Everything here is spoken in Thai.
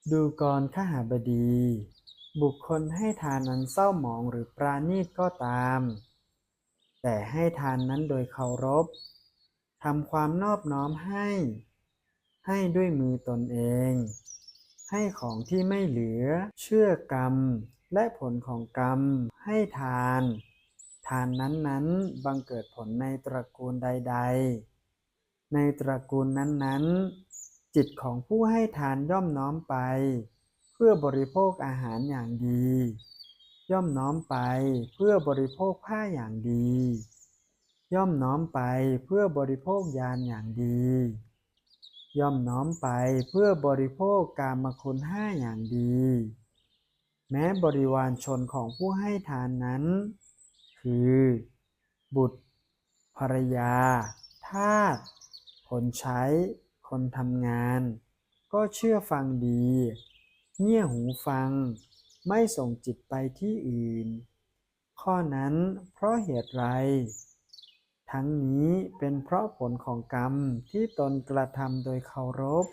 ดูกรขหบดี บุคคลให้ทานนั้นเศร้าหมองหรือปราณีตก็ตามแต่ให้ทานนั้นโดยเคารพทำความนอบน้อมให้ด้วยมือตนเองให้ของที่ไม่เหลือเชื่อกรรมและผลของกรรมให้ทานนั้นบังเกิดผลในตระกูลใดๆในตระกูลนั้นๆจิตของผู้ให้ทานย่อมน้อมไปเพื่อบริโภคอาหารอย่างดีย่อมน้อมไปเพื่อบริโภคผ้าอย่างดีย่อมน้อมไปเพื่อบริโภคยานอย่างดีย่อมน้อมไปเพื่อบริโภคกามคุณห้าอย่างดีแม้บริวารชนของผู้ให้ทานนั้นคือบุตรภรรยาทาสคนใช้คนทำงานก็เชื่อฟังดีเงี่ยหูฟังไม่ส่งจิตไปที่อื่นข้อนั้นเพราะเหตุไรทั้งนี้เป็นเพราะผลของกรรมที่ตนกระทำโดยเคารพ